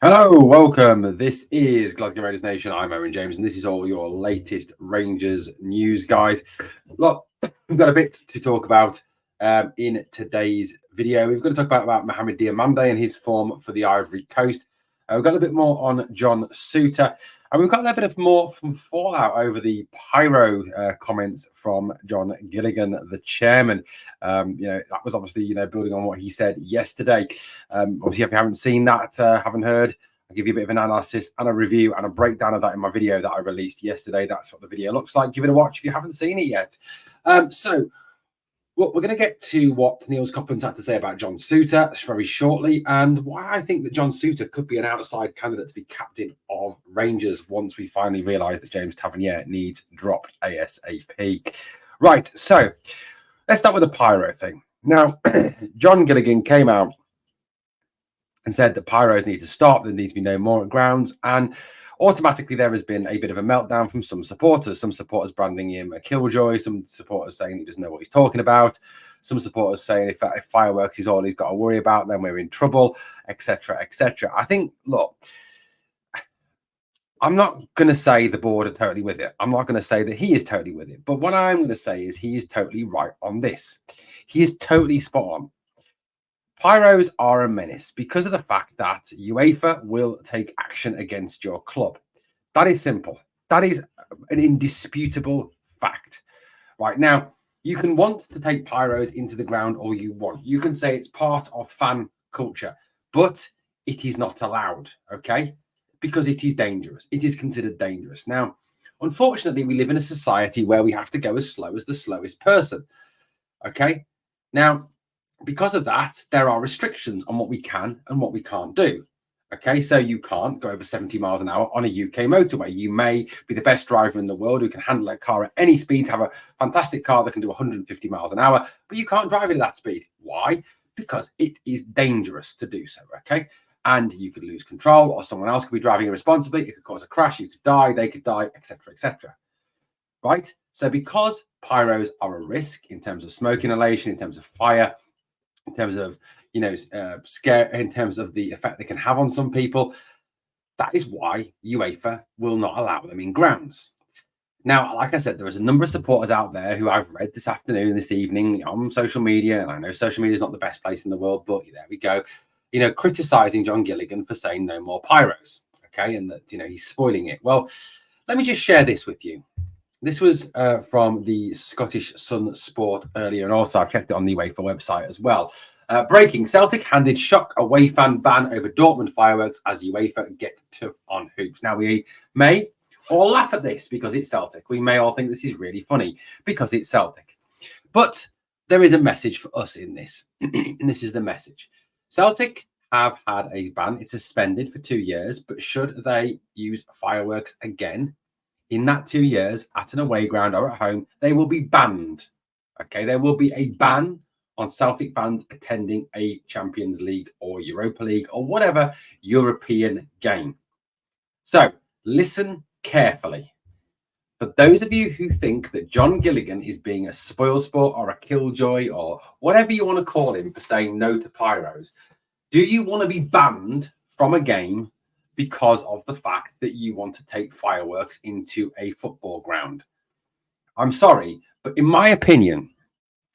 Hello, welcome. This is Glasgow Rangers Nation. I'm Owen James, and this is all your latest Rangers news, guys. Look, we've got a bit to talk about in today's video. We've got to talk about Mohamed Diamande and his form for the Ivory Coast. We've got a bit more on John Souttar, and we've got a little bit of more from fallout over the pyro comments from John Gilligan, the chairman. That was obviously, building on what he said yesterday. Obviously, if you haven't seen that, haven't heard, I'll give you a bit of an analysis and a review and a breakdown of that in my video that I released yesterday. That's what the video looks like. Give it a watch if you haven't seen it yet. We're going to get to what Niels Copland's had to say about John Souttar very shortly, and why I think that John Souttar could be an outside candidate to be captain of Rangers once we finally realise that James Tavernier needs dropped ASAP. Right, so let's start with the pyro thing. Now, John Gilligan came out and said that pyros need to stop, there needs to be no more at grounds, and automatically there has been a bit of a meltdown from some supporters branding him a killjoy, some supporters saying he doesn't know what he's talking about, some supporters saying if fireworks is all he's got to worry about, then we're in trouble, etc., etc. I think, look, I'm not going to say the board are totally with it. I'm not going to say that he is totally with it. But what I'm going to say is he is totally right on this. He is totally spot on. Pyros are a menace because of the fact that UEFA will take action against your club. That is simple. That is an indisputable fact. Right now, you can want to take pyros into the ground all you want. You can say it's part of fan culture, but it is not allowed, okay? Because it is dangerous. It is considered dangerous. Now, unfortunately, we live in a society where we have to go as slow as the slowest person, okay? Now, because of that, there are restrictions on what we can and what we can't do. Okay, so you can't go over 70 miles an hour on a UK motorway. You may be the best driver in the world who can handle a car at any speed, have a fantastic car that can do 150 miles an hour, but you can't drive it at that speed. Why? Because it is dangerous to do so, okay? And you could lose control, or someone else could be driving irresponsibly. It could cause a crash, you could die, they could die, etc., etc. Right? So because pyros are a risk in terms of smoke inhalation, in terms of fire, in terms of, scare, in terms of the effect they can have on some people, that is why UEFA will not allow them in grounds. Now, like I said, there is a number of supporters out there who I've read this afternoon, this evening on social media, and I know social media is not the best place in the world, but there we go, criticizing John Gilligan for saying no more pyros, okay, and that, he's spoiling it. Well, let me just share this with you. This was from the Scottish Sun Sport earlier, and also I've checked it on the UEFA website as well. Breaking: Celtic handed shock away fan ban over Dortmund fireworks as UEFA get tough on hoops. Now, we may all laugh at this because it's Celtic. We may all think this is really funny because it's Celtic. But there is a message for us in this, and this is the message. Celtic have had a ban. It's suspended for 2 years, but should they use fireworks again in that 2 years at an away ground or at home, they will be banned. Okay, there will be a ban on Celtic fans attending a Champions League or Europa League or whatever European game. So listen carefully. For those of you who think that John Gilligan is being a spoilsport or a killjoy or whatever you want to call him for saying no to pyros, do you want to be banned from a game because of the fact that you want to take fireworks into a football ground? I'm sorry, but in my opinion,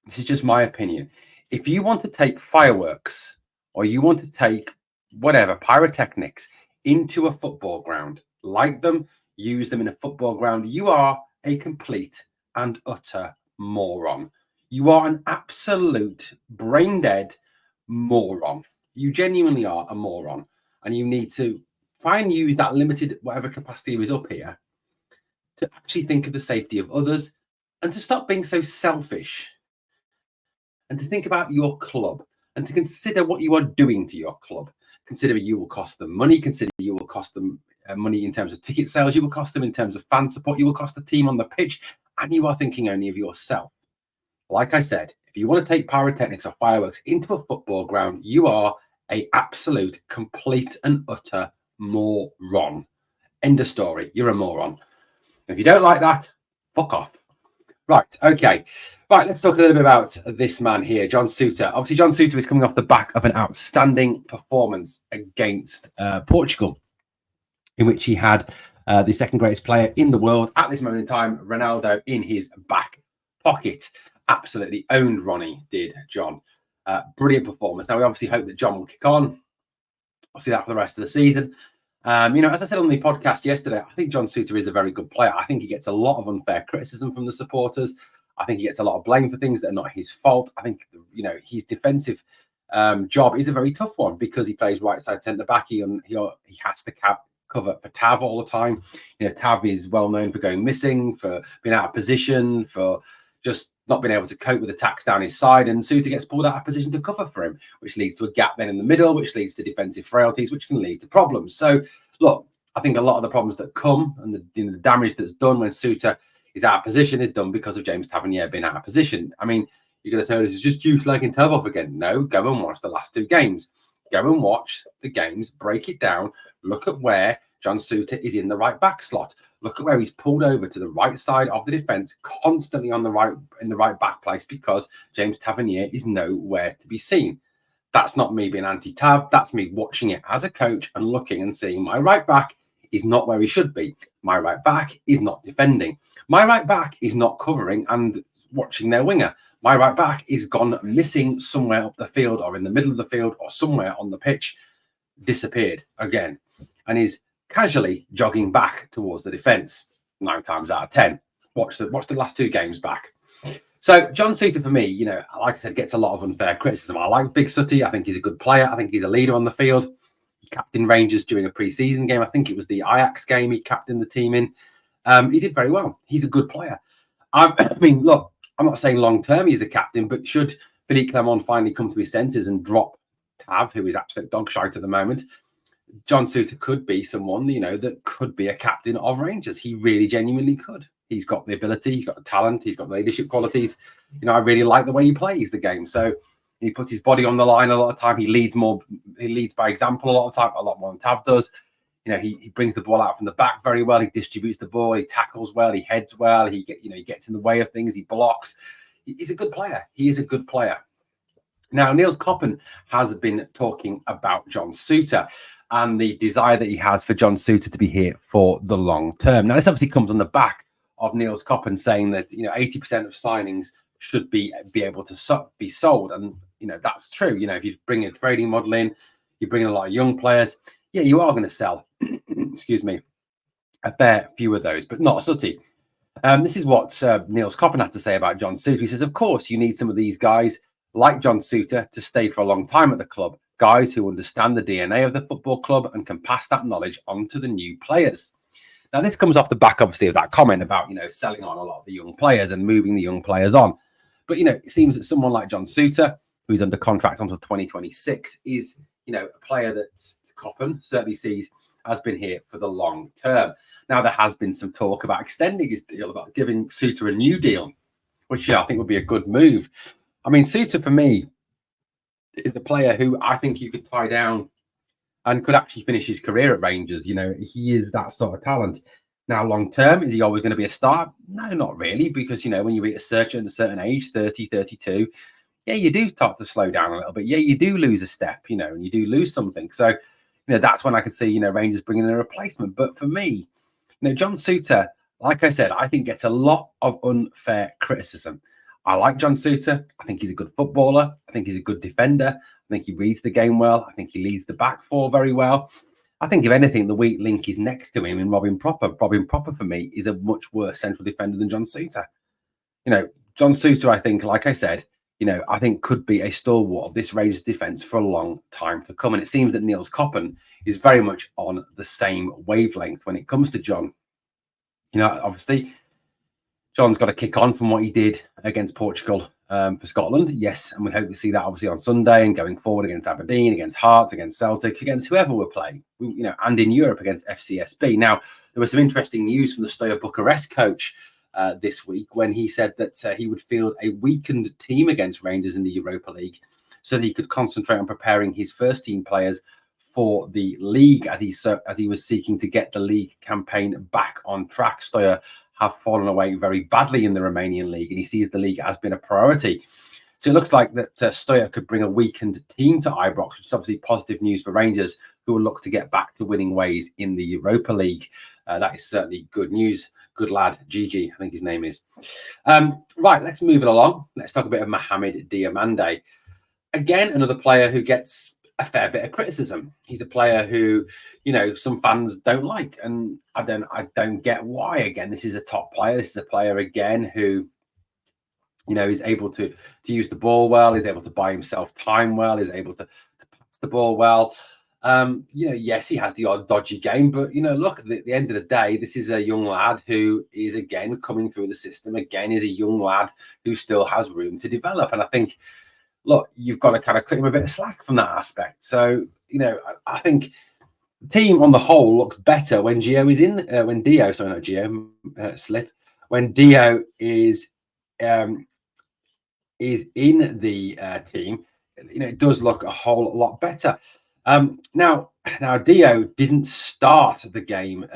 this is just my opinion, if you want to take fireworks or you want to take whatever, pyrotechnics, into a football ground, light them, use them in a football ground, you are a complete and utter moron. You are an absolute brain-dead moron. You genuinely are a moron, and you need to try and use that limited whatever capacity is up here to actually think of the safety of others and to stop being so selfish and to think about your club and to consider what you are doing to your club. Consider you will cost them money. Consider you will cost them money in terms of ticket sales. You will cost them in terms of fan support. You will cost the team on the pitch, and you are thinking only of yourself. Like I said, if you want to take pyrotechnics or fireworks into a football ground, you are an absolute, complete and utter moron. End of story. You're a moron. If you don't like that, fuck off. Right, okay. Right, let's talk a little bit about this man here, John Souttar. Obviously, John Souttar is coming off the back of an outstanding performance against Portugal, in which he had the second greatest player in the world at this moment in time, Ronaldo, in his back pocket. Absolutely owned Ronnie, did John. Brilliant performance. Now, we obviously hope that John will kick on. I'll see that for the rest of the season. As I said on the podcast yesterday, I think John Souttar is a very good player. I think he gets a lot of unfair criticism from the supporters. I think he gets a lot of blame for things that are not his fault. I think, his defensive job is a very tough one because he plays right side centre back. He has to cover for Tav all the time. Tav is well known for going missing, for being out of position, for just not being able to cope with attacks down his side, and Souttar gets pulled out of position to cover for him, which leads to a gap then in the middle, which leads to defensive frailties, which can lead to problems. So, look, I think a lot of the problems that come and the damage that's done when Souttar is out of position is done because of James Tavernier being out of position. I mean, you're going to say, this is just you slagging Tav off again. No, go and watch the last two games. Go and watch the games, break it down, look at where John Souttar is in the right back slot. Look at where he's pulled over to the right side of the defence, constantly in the right back place, because James Tavernier is nowhere to be seen. That's not me being anti-Tav. That's me watching it as a coach and looking and seeing my right back is not where he should be. My right back is not defending. My right back is not covering and watching their winger. My right back is gone missing somewhere up the field or in the middle of the field or somewhere on the pitch, disappeared again, and is casually jogging back towards the defence 9 times out of 10. Watch the last two games back. So John Souttar, for me, like I said, gets a lot of unfair criticism. I like Big Sutty. I think he's a good player. I think he's a leader on the field. He captained Rangers during a pre-season game. I think it was the Ajax game he captained the team in. He did very well. He's a good player. I mean, look, I'm not saying long-term he's the captain, but should Philippe Clement finally come to his senses and drop Tav, who is absolute dog shite at the moment, John Souttar could be someone, that could be a captain of Rangers. He really genuinely could. He's got the ability, he's got the talent, he's got the leadership qualities. I really like the way he plays the game. So he puts his body on the line a lot of time. He leads by example a lot of time, a lot more than Tav does. He brings the ball out from the back very well. He distributes the ball. He tackles well. He heads well. He gets in the way of things. He blocks. He's a good player. He is a good player. Now, Niels Koppen has been talking about John Souttar and the desire that he has for John Souttar to be here for the long term. Now, this obviously comes on the back of Niels Koppen saying that 80% of signings should be able to be sold, and that's true. If you bring a trading model in, you bring in a lot of young players. Yeah, you are going to sell. excuse me, a fair few of those, but not a Sutty. This is what Niels Koppen had to say about John Souttar. He says, of course, you need some of these guys like John Souttar to stay for a long time at the club. Guys who understand the DNA of the football club and can pass that knowledge on to the new players. Now, this comes off the back, obviously, of that comment about, selling on a lot of the young players and moving the young players on. But, it seems that someone like John Souttar, who's under contract until 2026, is, a player that Koppen certainly sees has been here for the long term. Now, there has been some talk about extending his deal, about giving Souttar a new deal, which I think would be a good move. I mean, Souttar, for me, is a player who I think you could tie down and could actually finish his career at Rangers. He is that sort of talent. Now, long term, is he always going to be a star? No, not really, because, when you reach a certain age, 30, 32, yeah, you do start to slow down a little bit. Yeah, you do lose a step, and you do lose something. So, that's when I could see, Rangers bringing in a replacement. But for me, John Souttar, like I said, I think gets a lot of unfair criticism. I like John Souttar. I think he's a good footballer. I think he's a good defender. I think he reads the game well. I think he leads the back four very well. I think, if anything, the weak link is next to him in Robin Propper. Robin Propper, for me, is a much worse central defender than John Souttar. John Souttar, I think, like I said, I think could be a stalwart of this Rangers defence for a long time to come. And it seems that Niels Koppen is very much on the same wavelength when it comes to John. Obviously, John's got to kick on from what he did against Portugal for Scotland. Yes, and we hope to see that obviously on Sunday and going forward against Aberdeen, against Hearts, against Celtic, against whoever we're playing, and in Europe against FCSB. Now, there was some interesting news from the Steaua Bucharest coach this week when he said that he would field a weakened team against Rangers in the Europa League so that he could concentrate on preparing his first team players for the league as he was seeking to get the league campaign back on track. Steaua have fallen away very badly in the Romanian league, and he sees the league as being a priority. So it looks like that Stoier could bring a weakened team to Ibrox, which is obviously positive news for Rangers, who will look to get back to winning ways in the Europa League. That is certainly good news. Good lad, Gigi, I think his name is. Right, let's move it along. Let's talk a bit of Mohamed Diomande. Again, another player who gets a fair bit of criticism. He's a player who, you know, some fans don't like, and I don't get why. Again, this is a top player. This is a player again who, you know, is able to use the ball well, is able to buy himself time well, is able to pass the ball well. You know, yes, he has the odd dodgy game, but, you know, look, at the end of the day, this is a young lad who is, again, coming through the system. Again, is a young lad who still has room to develop. And I think, look, you've got to kind of cut him a bit of slack from that aspect. So, you know, I think the team on the whole looks better when Dio is in, when Dio is in the team. You know, it does look a whole lot better. Now Dio didn't start the game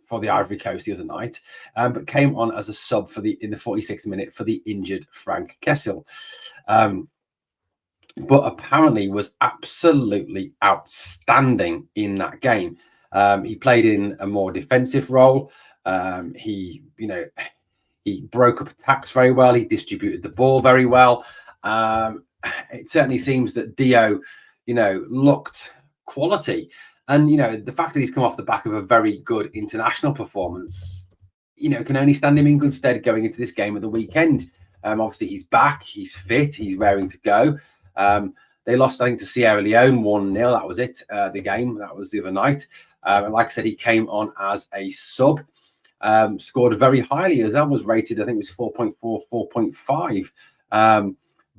for the Ivory Coast the other night, but came on as a sub in the 46th minute for the injured Frank Kessel. But apparently was absolutely outstanding in that game. He played in a more defensive role. He broke up attacks very well. He distributed the ball very well. It certainly seems that Dio, you know, looked quality. And, you know, the fact that he's come off the back of a very good international performance, you know, can only stand him in good stead going into this game at the weekend. Obviously, he's back. He's fit. He's raring to go. They lost, I think, to Sierra Leone 1-0. That was it, the game. That was the other night. And like I said, he came on as a sub. Scored very highly as well, was rated, I think it was 4.4, 4.5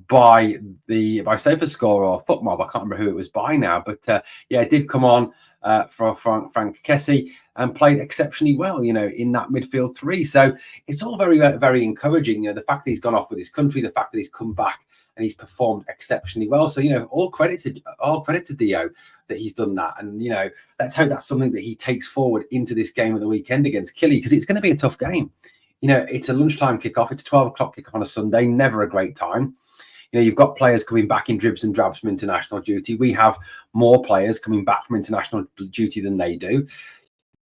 by SofaScore or FootMob. I can't remember who it was by now, but yeah, it did come on for Frank Kessie and played exceptionally well, you know, in that midfield three. So it's all very, very encouraging. You know, the fact that he's gone off with his country, the fact that he's come back and he's performed exceptionally well. So, you know, all credit to Dio that he's done that. And, you know, let's hope that's something that he takes forward into this game of the weekend against Killy, because it's going to be a tough game. You know, it's a lunchtime kickoff. It's a 12 o'clock kickoff on a Sunday. Never a great time. You know, you've got players coming back in dribs and drabs from international duty. We have more players coming back from international duty than they do. You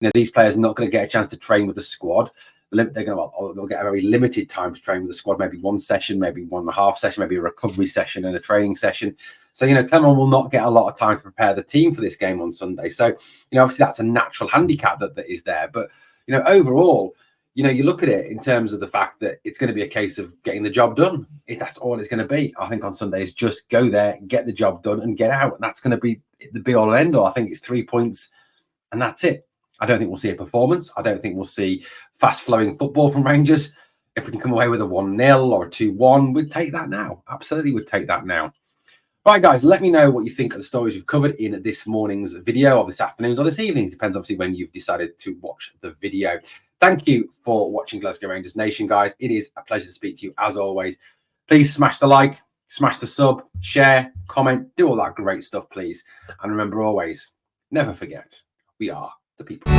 know, these players are not going to get a chance to train with the squad. They'll get a very limited time to train with the squad, maybe one session, maybe 1.5 session, maybe a recovery session and a training session. So, you know, Clement will not get a lot of time to prepare the team for this game on Sunday. So, you know, obviously that's a natural handicap that is there. But, you know, overall, you know, you look at it in terms of the fact that it's going to be a case of getting the job done. If that's all it's going to be, I think on Sunday is just go there, get the job done and get out. And that's going to be the be all and end all. I think it's 3 points and that's it. I don't think we'll see a performance. I don't think we'll see fast-flowing football from Rangers. If we can come away with a 1-0 or a 2-1, we'd take that now. Absolutely would take that now. Right, guys, let me know what you think of the stories we've covered in this morning's video, or this afternoon's, or this evening's. Depends, obviously, when you've decided to watch the video. Thank you for watching Glasgow Rangers Nation, guys. It is a pleasure to speak to you, as always. Please smash the like, smash the sub, share, comment, do all that great stuff, please. And remember always, never forget, we are the people.